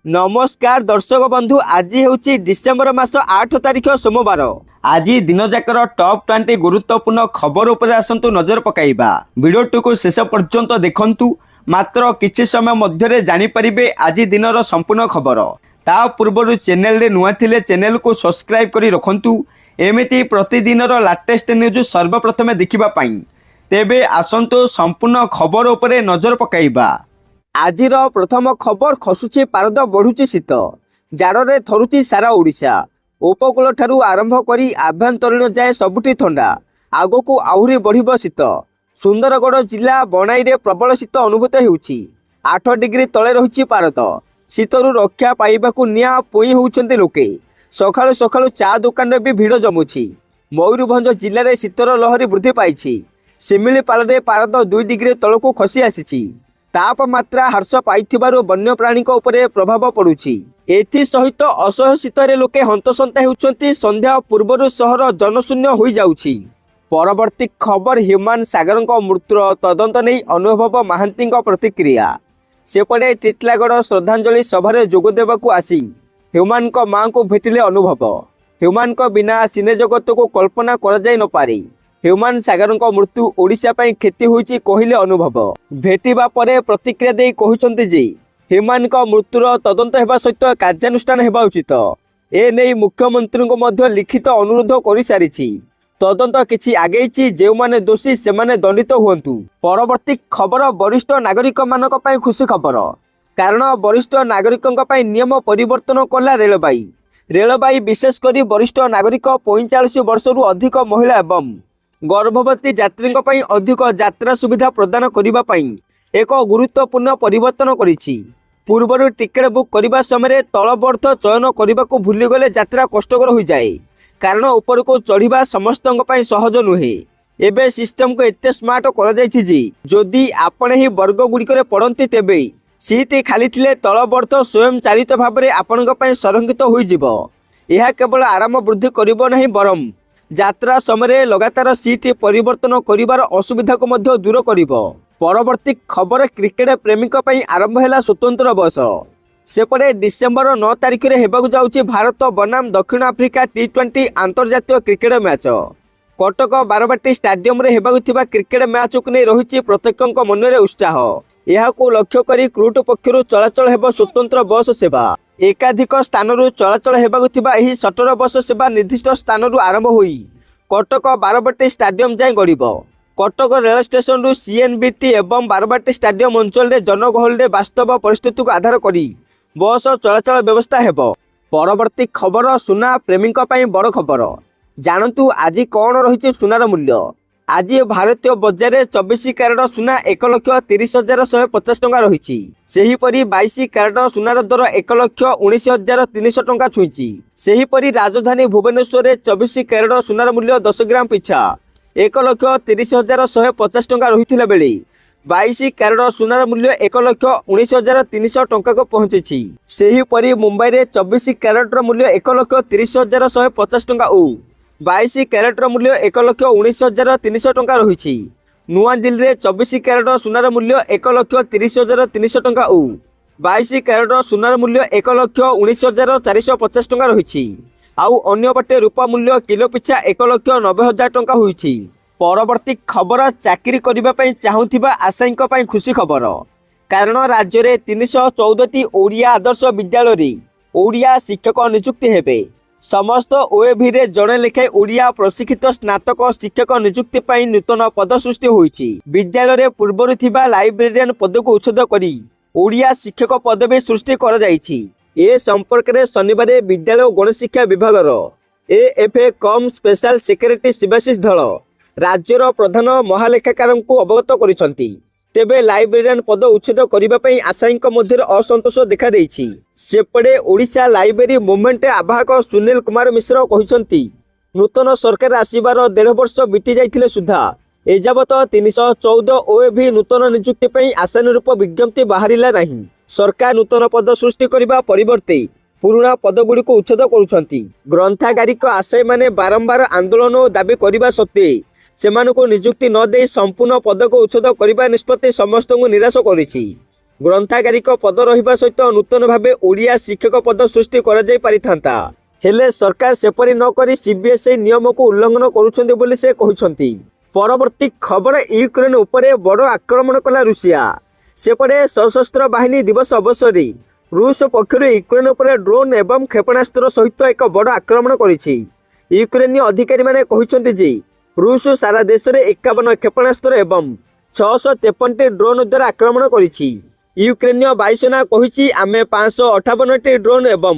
नमस्कार दर्शक बंधु, आज हूँ डिसेम्बर मास 8 तारिख सोमवार। आज दिन जाकर टॉप 20 गुरुत्वपूर्ण खबर उपर आसतु नजर पकाइबा। वीडियो को शेष पर्यंत देखंतु, मात्र किछि समय मध्य जानिपारे आज दिन संपूर्ण खबर। ता पूर्व चैनल रे नुआ थिले चैनल को सब्सक्राइब करी रखंतु, एमिति प्रतिदिन लाटेस्ट न्यूज सर्वप्रथमे देखिबा पाई। तेबे आसंतु संपूर्ण खबर उपरे नजर पकाइबा। आजिर प्रथम खबर, खसुची पारद बढ़ुची शीत, जाड़े थरुची सारा ओडिशा। उपकूल ठारू आरंभ करी आभ्यंतरीण जाए सबुठी थंडा, आगकू आहुरी बढ़िब शीत। सुंदरगढ़ जिला बनाई रे प्रबल शीत अनुभूत होउची। 8 डिग्री तले रहिची पारद। शीतरू रक्षा पाइबाकू निया पोई होउछन्ते लोके। सखाळु सखाळु चा दुकान रे भी भिड़ जमुची। मयूरभंज जिले में शीतर लहरी वृद्धि पाई। शिमिलीपाल पारद 2 डिग्री तलकू खसी आसी। तापमात्रा ह्रास पाइथिबारु वन्यप्राणी उपरे प्रभाव पड़ुछि। एथि सहित असह्य शीतरे लोके हंतसंता हेउछन्ति। संध्या पूर्वरु सहर जनशून्य होई जाउछि। परवर्ती खबर, ह्यूमान सागर मृत्युर तदंत नहीं अनुभव महांती प्रतिक्रिया। सेपटे टिटलागढ़ श्रद्धांजलि सभारे जोग देबाकू आसी ह्यूमान मां को भेटिले अनुभव। ह्यूमान बिना सिने जगत को कल्पना करा जाय न पारे। ह्यूमान सागर मृत्यु ओडिशा पई क्षति होइछि कहिले अनुभव। भेटिबा परे प्रतिक्रिया देई कहिसंति जे ह्यूमान मृत्युर तदंत हेबा सहित कार्यानुष्ठान हेबा उचित। ए नै मुख्यमंत्री को मध्य लिखित अनुरोध करि सारिछि। तदंत किछि आगेइछि, जे माने दोषी से माने दंडित हुअन्तु। परवर्ती खबर, वरिष्ठ नागरिक मानक पई खुशी खबर। कारण वरिष्ठ नागरिकंक पई नियम परिवर्तन कला रेलबाई। रेलबाई विशेष करी वरिष्ठ नागरिक 45 वर्षरु अधिक महिला एवं गर्भवती यात्री अधिक यात्रा सुविधा प्रदान करने एक गुरुत्वपूर्ण परिवर्तन करिछि। पूर्वर टिकेट बुक करने समय तलबर्थ चयन करने को भूलीगले यात्रा कष्टकर हो जाए, कारण ऊपर को चढ़ा समस्त सहज नुहे। एबे सिस्टम को एते स्मार्ट करी आपण ही वर्ग गुड़िक पढ़ती तेबे सीट खाली थिले तलबर्थ स्वयं चालित भाव में आपण संरक्षित हो। यह केवल आराम वृद्धि करिबो नहीं, बरम यात्रा समय लगातार सीट परिवर्तन करिबार असुविधा को मध्य दूर करिबो। परवर्ती खबर, क्रिकेट प्रेमिक पई आरंभ हैला स्वतंत्र बस। सेपटे डिसेम्बर 9 तारिख रे हेबाकू जाउची भारत बनाम दक्षिण आफ्रिका T20 अंतर्जातीय cricket match. Cuttack Barabati stadium रे हेबाकू थिबा क्रिकेट मैच को नै रहिछि प्रत्येकक मन रे उत्साह। यहाकू लक्ष्य करी क्रूट पक्षरु चलाचल हेबो स्वतंत्र बस सेवा। एकाधिक स्थानरू चलाचल हेबाकू थिबा एही सटर बस सेवा निर्दिष्ट स्थानरू आरंभ होई कटक बारबाटी स्टाडियम जाए गड़िबो। कटक रेल स्टेशन रु CNBT एवं बारबाटी स्टाडियम अंचल रे जनगहल रे वास्तव परिस्थिति को आधार करी बस चलाचल व्यवस्था हेबो। परवर्ती खबर, सुना प्रेमीक पई बड़ खबर। जानतु आज कौन रही सुनार मूल्य। आज भारतीय बजार में 24 कैरेट सुना 1,30,150 टंका रही। सेहीपरि 22 कैरेट सुनार दर 1,19,300 टंका छुईची। सेहीपरि राजधानी भुवनेश्वर में 24 कैरेट सुनार मूल्य 10 ग्राम पिछा 1,30,150 टंका रही बेले 22 कैरेट सुनार मूल्य 1,19,300 टंका को पहुंची। सेहीपरि मुंबई में 24 कैरेट मूल्य 1,30,150 टंका और 22 कैरेट मूल्य 1,19,300 टंका रही। नुआ दिल्ली में 24 कैरेट सुनार मूल्य 1,30,300 टंका और 22 कैरेट सुनार मूल्य 1,19,450 टंका रही। आउ अन्य पटे रूपा मूल्य किलो पिछा 1,90,000 टंका होइछि। परवर्ती खबर, चाकरी करबा पई चाहुथिबा आशायीक पई खुशी खबर। कारण राज्य में 314टी ओडिया आदर्श विद्यालय रे ओडिया शिक्षक नियुक्ति हेबे। समस्त OAV रे जड़े लेखाएं ओडिया प्रशिक्षित स्नातक शिक्षक नियुक्ति पाई नूतन पद सृष्टि होइछि। विद्यालय रे पूर्वर थिबा लाइब्रेरियन पद को उच्छेद करी ओडिया शिक्षक पदवी सृष्टि कर जाइछि। ए संपर्क में शनिवार विद्यालय गणशिक्षा विभाग AFA कम स्पेशल सेक्रेटरी शिवाशीष धल राज्यर प्रधान महालेखाकार को अवगत करिसंती। तेबे लाइब्रेरियन पद उच्छेद करने आशायी मध्य असंतोष देखा देइछि। सेपटे ओडिशा लाइब्रेरी मूवमेंट आवाहक सुनील कुमार मिश्र कहिसंती, नूतन सरकार आसीबार 1.5 वर्ष बीती जाइथिले सुधा एजावत 314 OAV नूतन नियुक्ति पई आशानुरूप विज्ञप्ति बाहरिला नहीं। सरकार नूतन पद सृष्टि करबा परिवर्ते पुराना पदगुड़ी को उच्छेद करुछंती। ग्रंथागारिक आशय माने बारंबार आंदोलन और दाबी करबा सत्वे सेमानको नियुक्ति न दे संपूर्ण पद को उच्छेद करबा निष्पत्ति समस्त को निराश करिछि। ଗ୍ରନ୍ଥାଗାରିକ ପଦ ରହିବା ସହିତ ନୂତନ ଭାବେ ଓଡ଼ିଆ ଶିକ୍ଷକ ପଦ ସୃଷ୍ଟି କରାଯାଇ ପାରିଥାନ୍ତା। ହେଲେ ସରକାର ସେପରି ନ କରି ସିବିଏସ୍ଇ ନିୟମକୁ ଉଲ୍ଲଂଘନ କରୁଛନ୍ତି ବୋଲି ସେ କହିଛନ୍ତି। ପରବର୍ତ୍ତୀ ଖବର, ୟୁକ୍ରେନ୍ ଉପରେ ବଡ଼ ଆକ୍ରମଣ କଲା ରୁଷିଆ। ସେପଟେ ସଶସ୍ତ୍ର ବାହିନୀ ଦିବସ ଅବସରରେ ରୁଷ ପକ୍ଷରୁ ୟୁକ୍ରେନ୍ ଉପରେ ଡ୍ରୋନ୍ ଏବଂ କ୍ଷେପଣାସ୍ତ୍ର ସହିତ ଏକ ବଡ଼ ଆକ୍ରମଣ କରିଛି। ୟୁକ୍ରେନୀୟ ଅଧିକାରୀମାନେ କହିଛନ୍ତି ଯେ ରୁଷ ସାରା ଦେଶରେ 51 କ୍ଷେପଣାସ୍ତ୍ର ଏବଂ 653ଟି ଡ୍ରୋନ୍ ଦ୍ୱାରା ଆକ୍ରମଣ କରିଛି। ୟୁକ୍ରେନୀୟ ବାୟୁସେନା କହିଛି, ଆମେ 558ଟି ଡ୍ରୋନ୍ ଏବଂ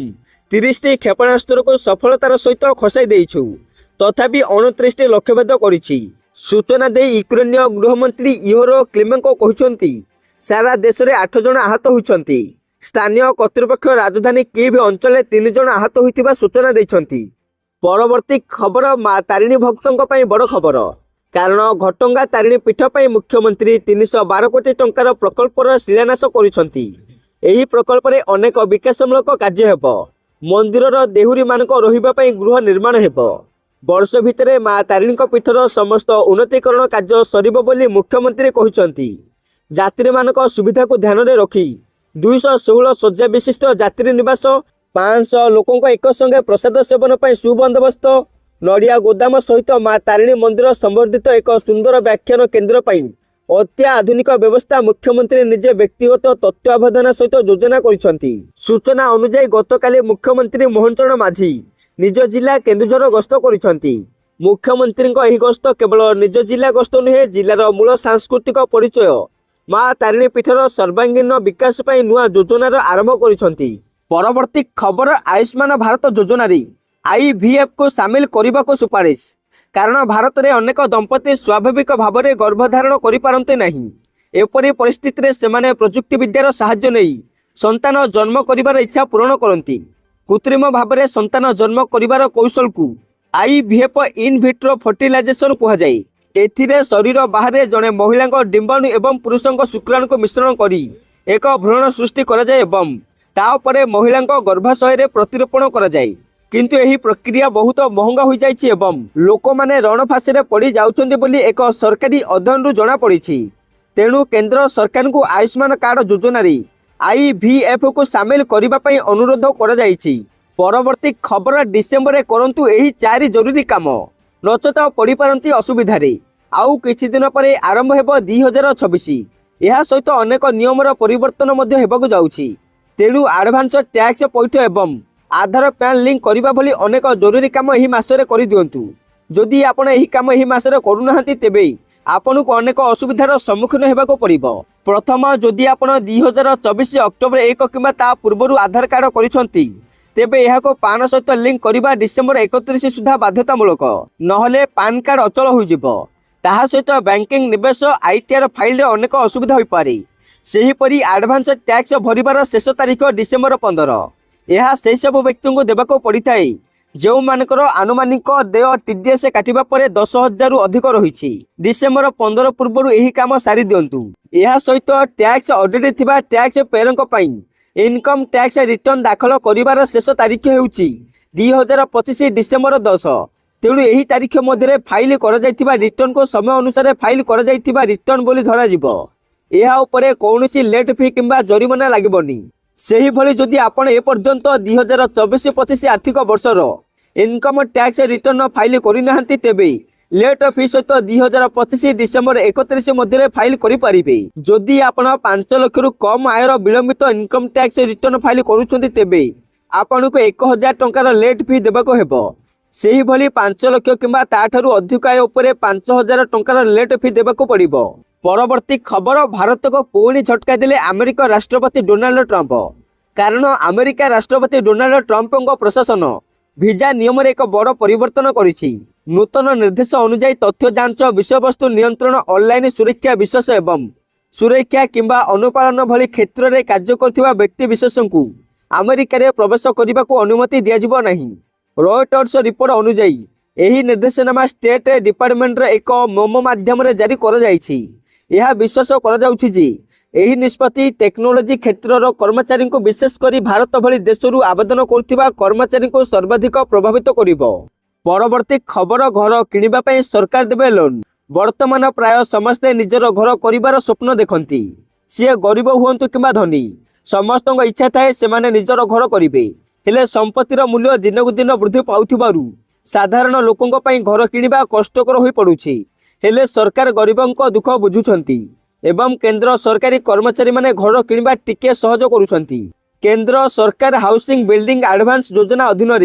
30ଟି କ୍ଷେପଣାସ୍ତ୍ରକୁ ସଫଳତାର ସହିତ ଖସାଇ ଦେଇଛୁ। ତଥାପି 29ଟି ଲକ୍ଷ୍ୟଭେଦ କରିଛି। ସୂଚନା ଦେଇ ୟୁକ୍ରେନୀୟ ଗୃହମନ୍ତ୍ରୀ ଇହୋର କ୍ଲିମେଙ୍କୋ କହିଛନ୍ତି, ସାରା ଦେଶରେ 8 ଜଣ ଆହତ ହୋଇଛନ୍ତି। ସ୍ଥାନୀୟ କର୍ତ୍ତୃପକ୍ଷ ରାଜଧାନୀ କିଭ୍ ଅଞ୍ଚଳରେ 3 ଜଣ ଆହତ ହୋଇଥିବା ସୂଚନା ଦେଇଛନ୍ତି। ପରବର୍ତ୍ତୀ ଖବର, ମା ତାରିଣୀ ଭକ୍ତଙ୍କ ପାଇଁ ବଡ଼ ଖବର। କାରଣ ଘଟଙ୍ଗା ତାରିଣୀ ପୀଠ ପାଇଁ ମୁଖ୍ୟମନ୍ତ୍ରୀ 312 କୋଟି ଟଙ୍କାର ପ୍ରକଳ୍ପର ଶିଳାନ୍ୟାସ କରିଛନ୍ତି। ଏହି ପ୍ରକଳ୍ପରେ ଅନେକ ବିକାଶମୂଳକ କାର୍ଯ୍ୟ ହେବ। ମନ୍ଦିରର ଦେହୁରୀମାନଙ୍କ ରହିବା ପାଇଁ ଗୃହ ନିର୍ମାଣ ହେବ। ବର୍ଷ ଭିତରେ ମା ତାରିଣୀଙ୍କ ପୀଠର ସମସ୍ତ ଉନ୍ନତିକରଣ କାର୍ଯ୍ୟ ସରିବ ବୋଲି ମୁଖ୍ୟମନ୍ତ୍ରୀ କହିଛନ୍ତି। ଯାତ୍ରୀମାନଙ୍କ ସୁବିଧାକୁ ଧ୍ୟାନରେ ରଖି 216 ଶଯ୍ୟା ବିଶିଷ୍ଟ ଯାତ୍ରୀ ନିବାସ, 500 ଲୋକଙ୍କ ଏକସଙ୍ଗେ ପ୍ରସାଦ ସେବନ ପାଇଁ ସୁବନ୍ଦୋବସ୍ତ, ନଡ଼ିଆ ଗୋଦାମ ସହିତ ମା ତାରିଣୀ ମନ୍ଦିର ସମ୍ବର୍ଦ୍ଧିତ ଏକ ସୁନ୍ଦର ବ୍ୟାଖ୍ୟାନ କେନ୍ଦ୍ର ପାଇଁ ଅତ୍ୟାଧୁନିକ ବ୍ୟବସ୍ଥା ମୁଖ୍ୟମନ୍ତ୍ରୀ ନିଜେ ବ୍ୟକ୍ତିଗତ ତତ୍ତ୍ୱାବଧାନ ସହିତ ଯୋଜନା କରିଛନ୍ତି। ସୂଚନା ଅନୁଯାୟୀ ଗତକାଲି ମୁଖ୍ୟମନ୍ତ୍ରୀ ମୋହନ ଚରଣ ମାଝୀ ନିଜ ଜିଲ୍ଲା କେନ୍ଦୁଝର ଗସ୍ତ କରିଛନ୍ତି। ମୁଖ୍ୟମନ୍ତ୍ରୀଙ୍କ ଏହି ଗସ୍ତ କେବଳ ନିଜ ଜିଲ୍ଲା ଗସ୍ତ ନୁହେଁ, ଜିଲ୍ଲାର ମୂଳ ସାଂସ୍କୃତିକ ପରିଚୟ ମା ତାରିଣୀ ପୀଠର ସର୍ବାଙ୍ଗୀନ ବିକାଶ ପାଇଁ ନୂଆ ଯୋଜନାର ଆରମ୍ଭ କରିଛନ୍ତି। ପରବର୍ତ୍ତୀ ଖବର, ଆୟୁଷ୍ମାନ ଭାରତ ଯୋଜନାରେ IVFକୁ ସାମିଲ କରିବାକୁ ସୁପାରିଶ। କାରଣ ଭାରତରେ ଅନେକ ଦମ୍ପତି ସ୍ୱାଭାବିକ ଭାବରେ ଗର୍ଭଧାରଣ କରିପାରନ୍ତି ନାହିଁ। ଏପରି ପରିସ୍ଥିତିରେ ସେମାନେ ପ୍ରଯୁକ୍ତିବିଦ୍ୟାର ସାହାଯ୍ୟ ନେଇ ସନ୍ତାନ ଜନ୍ମ କରିବାର ଇଚ୍ଛା ପୂରଣ କରନ୍ତି। କୃତ୍ରିମ ଭାବରେ ସନ୍ତାନ ଜନ୍ମ କରିବାର କୌଶଳକୁ IVF ଇନ୍ ଭିଟ୍ରୋ ଫର୍ଟିଲାଇଜେସନ୍ କୁହାଯାଏ। ଏଥିରେ ଶରୀର ବାହାରେ ଜଣେ ମହିଳାଙ୍କ ଡିମ୍ବାଣୁ ଏବଂ ପୁରୁଷଙ୍କ ଶୁକ୍ରାଣୁକୁ ମିଶ୍ରଣ କରି ଏକ ଭ୍ରୂଣ ସୃଷ୍ଟି କରାଯାଏ ଏବଂ ତାପରେ ମହିଳାଙ୍କ ଗର୍ଭାଶୟରେ ପ୍ରତିରୋପଣ କରାଯାଏ। କିନ୍ତୁ ଏହି ପ୍ରକ୍ରିୟା ବହୁତ ମହଙ୍ଗା ହୋଇଯାଇଛି ଏବଂ ଲୋକମାନେ ରଣଫାଶରେ ପଡ଼ି ଯାଉଛନ୍ତି ବୋଲି ଏକ ସରକାରୀ ଅଧ୍ୟୟନରୁ ଜଣାପଡ଼ିଛି। ତେଣୁ କେନ୍ଦ୍ର ସରକାରଙ୍କୁ ଆୟୁଷ୍ମାନ କାର୍ଡ ଯୋଜନାରେ IVFକୁ ସାମିଲ କରିବା ପାଇଁ ଅନୁରୋଧ କରାଯାଇଛି। ପରବର୍ତ୍ତୀ ଖବର, ଡିସେମ୍ବରରେ କରନ୍ତୁ ଏହି 4 ଜରୁରୀ କାମ, ନଚେତ ପଡ଼ିପାରନ୍ତି ଅସୁବିଧାରେ। ଆଉ କିଛି ଦିନ ପରେ ଆରମ୍ଭ ହେବ 2026। ଏହା ସହିତ ଅନେକ ନିୟମର ପରିବର୍ତ୍ତନ ମଧ୍ୟ ହେବାକୁ ଯାଉଛି। ତେଣୁ ଆଡଭାନ୍ସ ଟ୍ୟାକ୍ସ ପଇଠ ଏବଂ ଆଧାର ପ୍ୟାନ୍ ଲିଙ୍କ କରିବା ଭଳି ଅନେକ ଜରୁରୀ କାମ ଏହି ମାସରେ କରିଦିଅନ୍ତୁ। ଯଦି ଆପଣ ଏହି କାମ ଏହି ମାସରେ କରୁନାହାନ୍ତି, ତେବେ ଆପଣଙ୍କୁ ଅନେକ ଅସୁବିଧାର ସମ୍ମୁଖୀନ ହେବାକୁ ପଡ଼ିବ। ପ୍ରଥମ, ଯଦି ଆପଣ 2024 ଅକ୍ଟୋବର 1 କିମ୍ବା ତା ପୂର୍ବରୁ ଆଧାର କାର୍ଡ କରିଛନ୍ତି, ତେବେ ଏହାକୁ ପାନ୍ ସହିତ ଲିଙ୍କ କରିବା ଡିସେମ୍ବର 31 ସୁଦ୍ଧା ବାଧ୍ୟତାମୂଳକ। ନହେଲେ ପାନ୍ କାର୍ଡ ଅଚଳ ହୋଇଯିବ। ତାହା ସହିତ ବ୍ୟାଙ୍କିଂ, ନିବେଶ, ITR ଫାଇଲରେ ଅନେକ ଅସୁବିଧା ହୋଇପାରେ। ସେହିପରି ଆଡଭାନ୍ସ ଟ୍ୟାକ୍ସ ଭରିବାର ଶେଷ ତାରିଖ ଡିସେମ୍ବର 15। ଏହା ସେହିସବୁ ବ୍ୟକ୍ତିଙ୍କୁ ଦେବାକୁ ପଡ଼ିଥାଏ ଯେଉଁମାନଙ୍କର ଆନୁମାନିକ ଦେୟ TDS କାଟିବା ପରେ 10,000ରୁ ଅଧିକ ରହିଛି। ଡିସେମ୍ବର 15 ପୂର୍ବରୁ ଏହି କାମ ସାରି ଦିଅନ୍ତୁ। ଏହା ସହିତ ଟ୍ୟାକ୍ସ ଅଡିଟ୍ ଥିବା ଟ୍ୟାକ୍ସ ପେୟରଙ୍କ ପାଇଁ ଇନକମ୍ ଟ୍ୟାକ୍ସ ରିଟର୍ଣ୍ଣ ଦାଖଲ କରିବାର ଶେଷ ତାରିଖ ହେଉଛି 2025 ଡିସେମ୍ବର 10। ତେଣୁ ଏହି ତାରିଖ ମଧ୍ୟରେ ଫାଇଲ କରାଯାଇଥିବା ରିଟର୍ଣ୍ଣକୁ ସମୟ ଅନୁସାରେ ଫାଇଲ କରାଯାଇଥିବା ରିଟର୍ଣ୍ଣ ବୋଲି ଧରାଯିବ। ଏହା ଉପରେ କୌଣସି ଲେଟ୍ ଫି କିମ୍ବା ଜରିମାନା ଲାଗିବନି। ସେହିଭଳି ଯଦି ଆପଣ ଏପର୍ଯ୍ୟନ୍ତ 2024-25 ଆର୍ଥିକ ବର୍ଷର ଇନକମ୍ ଟ୍ୟାକ୍ସ ରିଟର୍ଣ୍ଣ ଫାଇଲ କରିନାହାନ୍ତି, ତେବେ ଲେଟ୍ ଫି ସହିତ 2025 ଡିସେମ୍ବର 31 ମଧ୍ୟରେ ଫାଇଲ କରିପାରିବେ। ଯଦି ଆପଣ 5 ଲକ୍ଷରୁ କମ୍ ଆୟର ବିଳମ୍ବିତ ଇନକମ୍ ଟ୍ୟାକ୍ସ ରିଟର୍ଣ୍ଣ ଫାଇଲ କରୁଛନ୍ତି, ତେବେ ଆପଣଙ୍କୁ 1000 ଟଙ୍କାର ଲେଟ୍ ଫି ଦେବାକୁ ହେବ। ସେହିଭଳି 5 ଲକ୍ଷ କିମ୍ବା ତାଠାରୁ ଅଧିକ ଆୟ ଉପରେ 5000 ଟଙ୍କାର ଲେଟ୍ ଫି ଦେବାକୁ ପଡ଼ିବ। ପରବର୍ତ୍ତୀ ଖବର, ଭାରତକୁ ପୁଣି ଝଟକା ଦେଲେ ଆମେରିକା ରାଷ୍ଟ୍ରପତି ଡୋନାଲ୍ଡ ଟ୍ରମ୍ପ। କାରଣ ଆମେରିକା ରାଷ୍ଟ୍ରପତି ଡୋନାଲ୍ଡ ଟ୍ରମ୍ପଙ୍କ ପ୍ରଶାସନ ଭିଜା ନିୟମରେ ଏକ ବଡ଼ ପରିବର୍ତ୍ତନ କରିଛି। ନୂତନ ନିର୍ଦ୍ଦେଶ ଅନୁଯାୟୀ ତଥ୍ୟ ଯାଞ୍ଚ, ବିଷୟବସ୍ତୁ ନିୟନ୍ତ୍ରଣ, ଅନଲାଇନ ସୁରକ୍ଷା, ବିଶ୍ୱାସ ଏବଂ ସୁରକ୍ଷା କିମ୍ବା ଅନୁପାଳନ ଭଳି କ୍ଷେତ୍ରରେ କାର୍ଯ୍ୟ କରୁଥିବା ବ୍ୟକ୍ତିବିଶେଷଙ୍କୁ ଆମେରିକାରେ ପ୍ରବେଶ କରିବାକୁ ଅନୁମତି ଦିଆଯିବ ନାହିଁ। ରୟଟର୍ସ ରିପୋର୍ଟ ଅନୁଯାୟୀ ଏହି ନିର୍ଦ୍ଦେଶନାମା ଷ୍ଟେଟ୍ ଡିପାର୍ଟମେଣ୍ଟର ଏକ ମେମୋ ମାଧ୍ୟମରେ ଜାରି କରାଯାଇଛି। ଏହା ବିଶ୍ୱାସ କରାଯାଉଛି ଯେ ଏହି ନିଷ୍ପତ୍ତି ଟେକ୍ନୋଲୋଜି କ୍ଷେତ୍ରର କର୍ମଚାରୀଙ୍କୁ, ବିଶେଷ କରି ଭାରତ ଭଳି ଦେଶରୁ ଆବେଦନ କରୁଥିବା କର୍ମଚାରୀଙ୍କୁ ସର୍ବାଧିକ ପ୍ରଭାବିତ କରିବ। ପରବର୍ତ୍ତୀ ଖବର, ଘର କିଣିବା ପାଇଁ ସରକାର ଦେବେ ଲୋନ୍। ବର୍ତ୍ତମାନ ପ୍ରାୟ ସମସ୍ତେ ନିଜର ଘର କରିବାର ସ୍ୱପ୍ନ ଦେଖନ୍ତି। सी गरीब हुअतु कि धनी समस्त इच्छा थाए से निजर घर करेंगे हेले संपत्तिर मूल्य दिनकू दिन वृद्धि पाउथिबारु साधारण लोकों पर घर किणवा कष्टकर हो पड़ुछि हेले सरकार गरीबों दुख बुझुछंती एवं केंद्र सरकारी कर्मचारी माने घर किणवा टिके सहज करुछंती। केंद्र सरकार हाउसिंग बिल्डिंग एडवांस योजना अधीन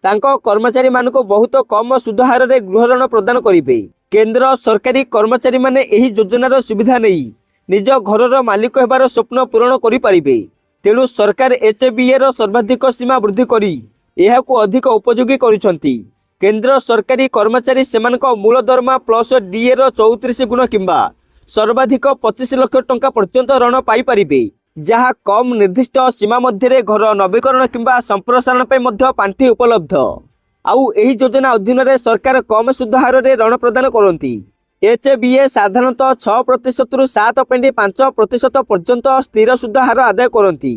तांको कर्मचारी मानक बहुत कम सुध हार रे गृह ऋण प्रदान करिवे। केंद्र सरकारी कर्मचारी माने एही योजनार सुविधा नहीं निज घरर मालिक हेबार स्वप्न पूरण करि परिबे। तेणु सरकार एचबीए रो सर्वाधिक सीमा वृद्धि करी एहाकू अधिक उपयोगी करिसंती। केंद्र सरकारी कर्मचारी सेमानक मूल दरमा प्लस डीए रो 34 गुण किंबा सर्वाधिक 25 लाख टंका पर्यंत ऋण पाई परिबे जहाँ कम निर्दिष्ट सीमा मध्य घर नवीकरण किंबा संप्रसारण पे मध्य पांठी उपलब्ध। आउ एही योजना अधीन रे सरकार कम सुध हार रे ऋण प्रदान करती। एचबीए साधारणतः 6% रु 7.5% पर्यंत स्थिर सुध हार आदाय करती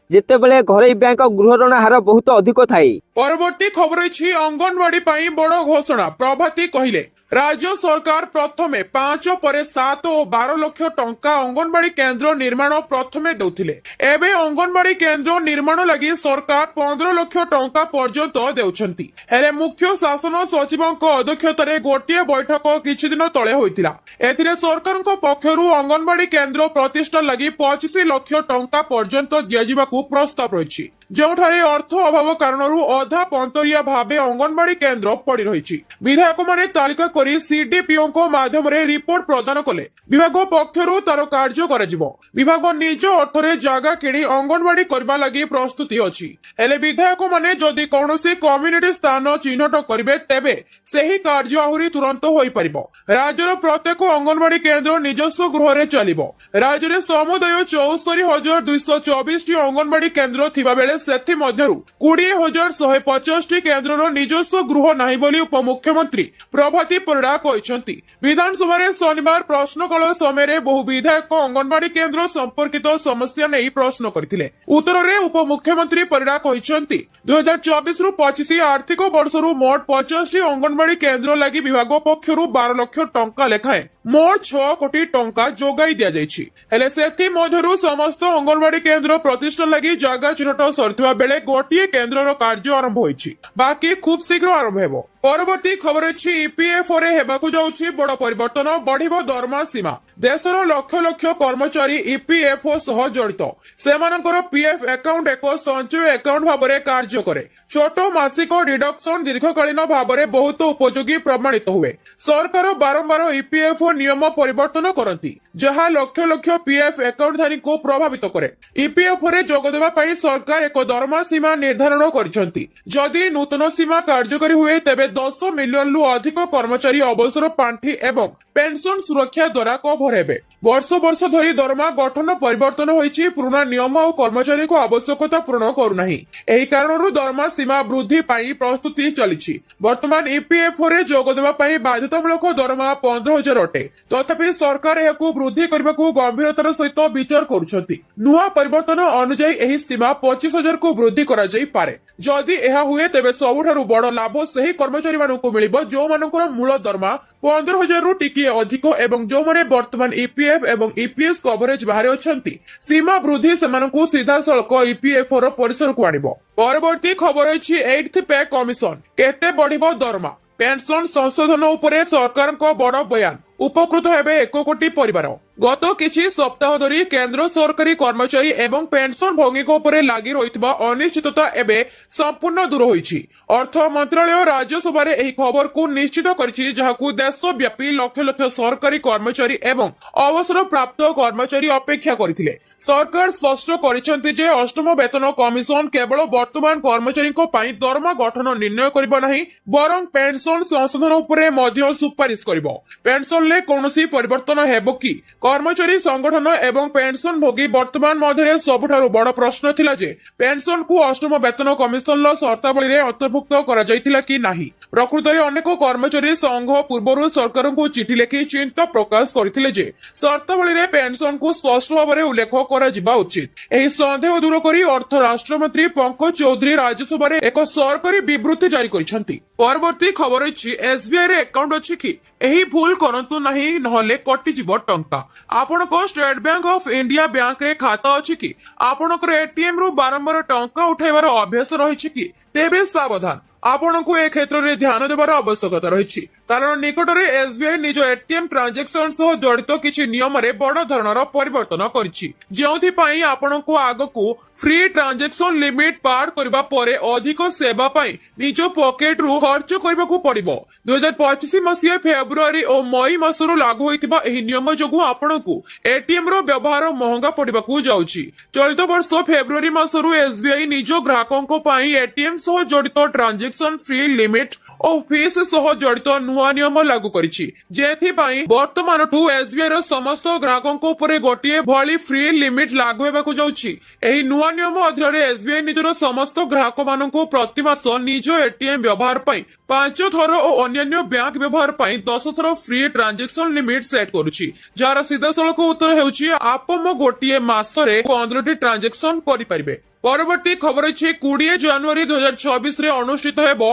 जेतेबेले घरोई बैंक गृह ऋण हार बहुत अधिक थाए। परवर्ती खबर अछि अंगनवाड़ी पाई बड़ घोषणा। प्रभाती कहिले राज्य सरकार प्रथमे 5 पर 7 और 12 लाख टंका अंगनवाड़ी केंद्र निर्माण प्रथमे देउथिले एबे अंगनवाड़ी केंद्र निर्माण लगी सरकार 15 लाख टंका पर्यंत देउछंती। हेले मुख्य शासन सचिवक अध्यक्षतारे गोटिए बैठक किछि दिन तळे होइतिला। एथिरे सरकारक पक्षरु अंगनवाड़ी केंद्र प्रतिष्ठा लगी 25 लाख टंका पर्यंत दियाजिबाकू प्रस्ताव रहिछि जोठारे अर्थ अभाव कारणरू अधा पंतरिया भावे अंगनवाड़ी केंद्र पड़ी रही। विधायक माने तालिका करी सीडीपीओ को माध्यम रे रिपोर्ट प्रदान कले विभाग पक्षरु तार कार्य कराजिबो। विभाग निज अर्थरे जागा किणी अंगनवाड़ी करबा लगी प्रस्तुति अछि हेले विधायक माने जदि कोनोसी कम्युनिटी स्थान चिन्हट करिवे तेबे सेही कार्य आहुरी तुरंत होई परिबो। राज्यर प्रत्येक अंगनवाड़ी केंद्र निजस्व गृह रे चलिबो। राज्य रे समुदाय 74,224 टी अंगनवाड़ी केंद्र थिबा बेले सेथि मध्यरु 20,150 टी केंद्रर निजस्व गृह नाही बोली उपमुख्यमंत्री प्रभाती परिड़ा कहिसंती। विधानसभा रे शनिवार प्रश्नकाल समय बहु विधायक अंगनवाड़ी केंद्र संपर्कित समस्या नहीं प्रश्न करथिले। उत्तर रे उपमुख्यमंत्री परिड़ा कहिसंती 2024 रु 25 आर्थिक वर्षरु मोट 50 टी अंगनवाड़ी केंद्र लागि विभाग पक्षरु 12 लाख टंका लेखाए मोट 6 कोटी टंका जोगाई दिया जायछि। हेले सेथि मध्यरु समस्त अंगनवाड़ी केंद्र प्रतिष्ठा लागि जागा चिन्हट सरथिबा बेले गोटिए केंद्रर कार्य आरंभ होइछि बाकी खूब शीघ्र आरंभ हेबो। परवर्ती खबर अछि ईपीएफओ रे हेबाकू जाउछि बड़ परिवर्तन बढ़िबो दरमा सीमा। देशर लक्ष लक्ष कर्मचारी ईपीएफओ सह जड़ित सेमानकर पीएफ अकाउंट एक संचय अकाउंट भाबरे कार्य करे। छोट मासिक डिडक्शन दीर्घकालीन भाबरे बहुत उपयोगी प्रमाणित हुए। सरकार बारंबार ईपीएफओ नियम परिवर्तन करती जहां लक्ष लक्ष पीएफ अकाउंट धारी को प्रभावित करे। ईपीएफओ रे जोग देबा पई सरकार एक दरमा सीमा निर्धारण करछंती। जदि नूतन सीमा कार्यकारी हुए तेबे 10 मिलियन रु अधिक कर्मचारी अवसर पांठी एवं पेंशन सुरक्षा द्वारा कभर हेबे। वर्ष वर्ष धरी दरमा गठन परिवर्तन होइछि पुराना नियम और कर्मचारी को आवश्यकता पूर्ण करूनाही। एही कारणरू दरमा सीमा वृद्धि पाई प्रस्तुति चलिछि। वर्तमान ईपीएफओ रे जोग देबा पई बाध्यतामूलक दरमा 15,000 अटे तथापि सरकार एहाकू वृद्धि करबाकू गंभीरतार सहित विचार करूछंती। नुआ परिवर्तन अनुसार एही सीमा 25,000 को वृद्धि करा जाई पारे। जदि एहा हुए तेबे सबुठारु बड़ लाभ सही कर्मचारी मानकू मिलिबो जो मानकर मूल दरमा 15,000 रु टिकिए अधिक एवं जो माने वर्तमान ईपीएफ एवं ईपीएस कवरेज बाहर अछंती सीमा वृद्धि सेमानकू सीधा सड़क ईपीएफओ रो परिसर को आनिबो। परवर्ती खबर अछि 8th पे कमिशन केते बढ़िबो दरमा। पेंशन संशोधन उपरे सरकार को बड़ बयान उपकृत हेबे 1 कोटी परिवार। गत किछि सप्ताह धरी केंद्र सरकारी कर्मचारी एवं पेंशन भोगी उपरे लागि रहितबा अनिश्चितता एबे संपूर्ण दूर होइछि। अर्थ मंत्रालय राज्यसभा रे एही खबर को निश्चित करछि जहाकू देशव्यापी लक्ष लक्ष सरकारी कर्मचारी एवं अवसर प्राप्त कर्मचारी अपेक्षा करथिले। सरकार स्पष्ट करिसंति जे अष्टम वेतन कमिशन केवल वर्तमान कर्मचारी को पई दरमा गठन निर्णय करिबो नाही बरं पेंशन संशोधन उपरे मध्य सुपारिश करिबो। पेंशन ले कोनोसी परिवर्तन हेबो कि कर्मचारी संगठन एवं पेंशन भोगी वर्तमान मध्य सबुठारु बड़ प्रश्न थिला जे पेंशन को अष्टम वेतन कमिशन शर्तावली रे अंतर्भुक्त करा जायतिला कि नाही। प्रकृत रे अनेक कर्मचारी संघ पूर्वरु सरकार को चिठी लिखि चिंता प्रकाश करथिले जे शर्तावली रे पेंशन को स्पष्ट भाव रे उल्लेख करा जिबा उचित। एही संदेह दूर करी अर्थ राष्ट्र मंत्री पंकज चौधरी राज्यसभा रे एक सरकारी विबृत्ति जारी करिसंती। ପରବର୍ତ୍ତୀ ଖବର ଅଛି ଏସବିଆଇ ରେ ଆକାଉଣ୍ଟ ଅଛି କି ଏହି ଭୁଲ କରନ୍ତୁ ନାହିଁ ନହେଲେ କଟିଯିବ ଟଙ୍କା। ଆପଣଙ୍କ ଷ୍ଟେଟ ବ୍ୟାଙ୍କ ଅଫ ଇଣ୍ଡିଆ ବ୍ୟାଙ୍କରେ ଖାତା ଅଛି କି ଆପଣଙ୍କର ଏଟିଏମ ରୁ ବାରମ୍ବାର ଟଙ୍କା ଉଠାଇବାର ଅଭ୍ୟାସ ରହିଛି କି ତେବେ ସାବଧାନ, ଆପଣଙ୍କୁ ଏ କ୍ଷେତ୍ରରେ ଧ୍ୟାନ ଦେବାର ଆବଶ୍ୟକତା ରହିଛି କାରଣ ନିକଟରେ ଏସବିଆଇ ନିଜ ଏଟିଏମ ଟ୍ରାଞ୍ଜାକ୍ସନ ସହ ଜଡିତ କିଛି ନିୟମରେ ବଡ ଧରଣର ପରିବର୍ତ୍ତନ କରିଛି, ଯେଉଁଥିପାଇଁ ଆପଣଙ୍କୁ ଆଗକୁ ଫ୍ରି ଟ୍ରାଞ୍ଜାକ୍ସନ ଲିମିଟ ପାର କରିବା ପରେ ଅଧିକ ସେବା ପାଇଁ ନିଜ ପକେଟରୁ ଖର୍ଚ୍ଚ କରିବାକୁ ପଡିବ। 2025 ମସିହା ଫେବୃଆରୀ ଓ ମଇ ମାସରୁ ଲାଗୁ ହୋଇଥିବା ଏହି ନିୟମ ଯୋଗୁଁ ଆପଣଙ୍କୁ ଏଟିଏମ ର ବ୍ୟବହାର ମହଙ୍ଗା ପଡିବାକୁ ଯାଉଛି। ଚଳିତ ବର୍ଷ ଫେବୃଆରୀ ମାସରୁ ଏସବିଆଇ ନିଜ ଗ୍ରାହକଙ୍କ ପାଇଁ ଏଟିଏମ ସହ ଜଡିତ ଟ୍ରାଞ୍ଜାକ୍ସନ ଫ୍ରି ଲିମିଟ ଓ ଫିସ୍ ସହ ଜଡିତ ନୂଆ ନିୟମ ଲାଗୁ କରିଛି, ଯେଉଁଥିପାଇଁ ବର୍ତ୍ତମାନଠୁ ଏସବିଆଇ ର ସମସ୍ତ ଗ୍ରାହକଙ୍କ ଉପରେ ଗୋଟିଏ ଭଳି ଫ୍ରି ଲିମିଟ ଲାଗୁ ହେବାକୁ ଯାଉଛି। ଏହି ନୂଆ ନିୟମ ଅଧୀନରେ ଏସବିଆଇ ନିଜର ସମସ୍ତ ଗ୍ରାହକ ମାନଙ୍କୁ ପ୍ରତି ମାସ ନିଜ ଏଟିଏମ ବ୍ୟବହାର ପାଇଁ 5 ଥର ଓ ଅନ୍ୟାନ୍ୟ ବ୍ୟାଙ୍କ ବ୍ୟବହାର ପାଇଁ 10 ଥର ଫ୍ରି ଟ୍ରାଞ୍ଜାକ୍ସନ ଲିମିଟ ସେଟ୍ କରୁଛି, ଯାହାର ସିଧାସଳଖ ଉତ୍ତର ହେଉଛି ଆପଣ ଗୋଟିଏ ମାସରେ 15ଟି ଟ୍ରାଞ୍ଜାକ୍ସନ କରିପାରିବେ। ପରବର୍ତ୍ତୀ ଖବର ଅଛି 20 ଜାନୁଆରୀ 2024 ରେ ଅନୁଷ୍ଠିତ ହେବ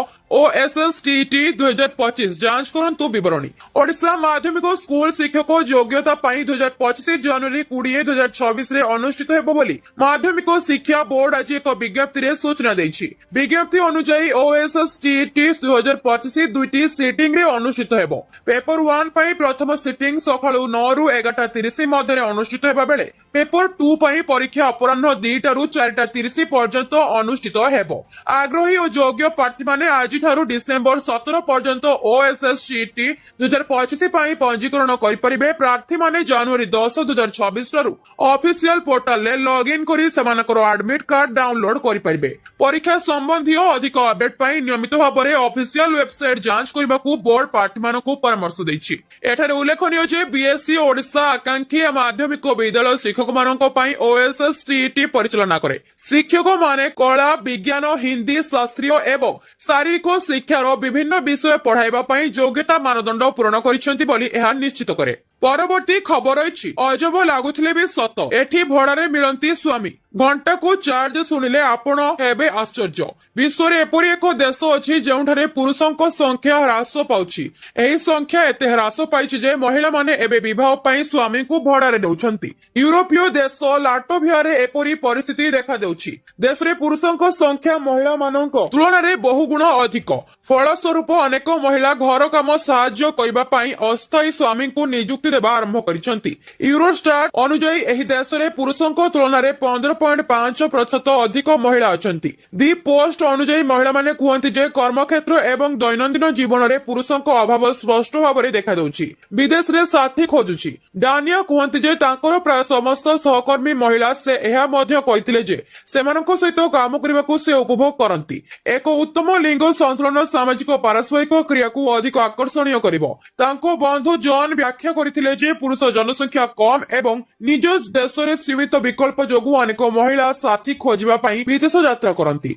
OSSTT 2025 ଯାଞ୍ଚ କରନ୍ତୁ ବିବରଣୀ। ଓଡ଼ିଶା ମାଧ୍ୟମିକ ସ୍କୁଲ ଶିକ୍ଷକ ଯୋଗ୍ୟତା ପାଇଁ 2025 ଜାନୁଆରୀ 20 2024 ରେ ଅନୁଷ୍ଠିତ ହେବ ବୋଲି ମାଧ୍ୟମିକ ଶିକ୍ଷା ବୋର୍ଡ ଆଜି ଏକ ବିଜ୍ଞପ୍ତିରେ ସୂଚନା ଦେଇଛି। ବିଜ୍ଞପ୍ତି ଅନୁଯାୟୀ OSSTT 2025 ଦୁଇଟି ସିଟିଂ ରେ ଅନୁଷ୍ଠିତ ହେବ। ପେପର 1 ପାଇଁ ପ୍ରଥମ ସିଟିଂ ସକାଳୁ 9 ରୁ 11:30 ମଧ୍ୟରେ ଅନୁଷ୍ଠିତ ହେବା ବେଳେ ପେପର 2 ପାଇଁ ପରୀକ୍ଷା ଅପରାହ୍ନ 2ଟା ରୁ 4:30 ପର୍ଯ୍ୟନ୍ତ ଅନୁଷ୍ଠିତ ହେବ। ଆଗ୍ରହୀ ଓ ଯୋଗ୍ୟ ପ୍ରାର୍ଥୀମାନେ ଆଜିଠାରୁ ଡିସେମ୍ବର 17 ପର୍ଯ୍ୟନ୍ତ OSSTT 2025 ପାଇଁ ପଞ୍ଜୀକରଣ କରିପାରିବେ। ପ୍ରାର୍ଥୀମାନେ ଜାନୁଆରୀ 10 2026 ଠାରୁ ଅଫିସିଆଲ ପୋର୍ଟାଲରେ ଲଗ୍ଇନ୍ କରି ସେମାନଙ୍କର ଆଡମିଟ୍ କାର୍ଡ ଡାଉନଲୋଡ କରିପାରିବେ। ପରୀକ୍ଷା ସମ୍ବନ୍ଧୀୟ ଅଧିକ ଅପଡେଟ୍ ପାଇଁ ନିୟମିତ ଭାବରେ ଅଫିସିଆଲ ୱେବସାଇଟ ଯାଞ୍ଚ କରିବାକୁ ବୋର୍ଡ ପ୍ରାର୍ଥୀମାନଙ୍କୁ ପରାମର୍ଶ ଦେଇଛି। ଏଠାରେ ଉଲ୍ଲେଖନୀୟ ଯେ ବିଏସସି ଓଡ଼ିଶା ଆକାଂକ୍ଷୀ ମାଧ୍ୟମିକ ବିଦ୍ୟାଳୟ ଶିକ୍ଷକମାନଙ୍କ ପାଇଁ OSSTT ପରିଚାଳନା କରେ। ଶିକ୍ଷକମାନେ କଳା, ବିଜ୍ଞାନ, ହିନ୍ଦୀ, ଶାସ୍ତ୍ରୀୟ ଏବଂ ଶାରୀରିକ ଶିକ୍ଷାର ବିଭିନ୍ନ ବିଷୟ ପଢାଇବା ପାଇଁ ଯୋଗ୍ୟତା ମାନଦଣ୍ଡ ପୂରଣ କରିଛନ୍ତି ବୋଲି ଏହା ନିଶ୍ଚିତ କରେ। ପରବର୍ତ୍ତୀ ଖବର ଅଛି ଅଜବ ଲାଗୁଥିଲେ ବି ସତ, ଏଠି ଭଡାରେ ମିଳନ୍ତି ସ୍ୱାମୀ। ଘଣ୍ଟାକୁ ଚାର୍ଜ ଶୁଣିଲେ ଆପଣ ହେବେ ଆଶ୍ଚର୍ଯ୍ୟ। ବିଶ୍ୱରେ ଏପରି ଏକ ଦେଶ ଅଛି ଯେଉଁଠାରେ ପୁରୁଷଙ୍କ ସଂଖ୍ୟା ହ୍ରାସ ପାଉଛି। ଏହି ସଂଖ୍ୟା ଏତେ ହ୍ରାସ ପାଇଛି ଯେ ମହିଳାମାନେ ଏବେ ବିବାହ ପାଇଁ ସ୍ୱାମୀଙ୍କୁ ଭଡାରେ ଦେଉଛନ୍ତି। ୟୁରୋପୀୟ ଦେଶ ଲାଟୋଭିଆରେ ଏପରି ପରିସ୍ଥିତି ଦେଖାଦେଉଛି। ଦେଶରେ ପୁରୁଷଙ୍କ ସଂଖ୍ୟା ମହିଳାମାନଙ୍କ ତୁଳନାରେ ବହୁଗୁଣ ଅଧିକ। ଫଳସ୍ୱରୂପ ଅନେକ ମହିଳା ଘର କାମ ସାହାଯ୍ୟ କରିବା ପାଇଁ ଅସ୍ଥାୟୀ ସ୍ୱାମୀଙ୍କୁ ନିଯୁକ୍ତି ଦେବା ଆରମ୍ଭ କରିଛନ୍ତି। ୟୁରୋଷ୍ଟାଟ ଅନୁଯାୟୀ ଏହି ଦେଶରେ ପୁରୁଷଙ୍କ ତୁଳନାରେ 15.5% ଅଧିକ ମହିଳା ଅଛନ୍ତି। ଦି ପୋଷ୍ଟ ଅନୁଯାୟୀ ମହିଳାମାନେ କୁହନ୍ତି ଯେ କର୍ମକ୍ଷେତ୍ର ଏବଂ ଦୈନନ୍ଦିନ ଜୀବନରେ ପୁରୁଷଙ୍କ ଅଭାବ ସ୍ପଷ୍ଟ ଭାବରେ ଦେଖାଦେଉଛି। ବିଦେଶରେ ସାଥୀ ଖୋଜୁଛି। ଡାନିଆ କୁହନ୍ତି ଯେ ତାଙ୍କର ପ୍ରାୟ ସମସ୍ତ ସହକର୍ମୀ ମହିଳା। ସେ ଏହା ମଧ୍ୟ କହିଥିଲେ ଯେ ସେମାନଙ୍କ ସହିତ କାମ କରିବାକୁ ସେ ଉପଭୋଗ କରନ୍ତି। ଏକ ଉତ୍ତମ ଲିଙ୍ଗ ସନ୍ତୁଳନ ସାମାଜିକ ପାରସ୍ପରିକ କ୍ରିୟାକୁ ଅଧିକ ଆକର୍ଷଣୀୟ କରିବ। ତାଙ୍କ ବନ୍ଧୁ ଜନ୍ ବ୍ୟାଖ୍ୟା କରିଥିଲେ ଯେ ପୁରୁଷ ଜନସଂଖ୍ୟା କମ୍ ଏବଂ ନିଜ ଦେଶରେ ସୀମିତ ବିକଳ୍ପ ଯୋଗୁଁ ଅନେକ ମହିଳା ସାଥୀ ଖୋଜିବା ପାଇଁ ବିଦେଶ ଯାତ୍ରା କରନ୍ତି।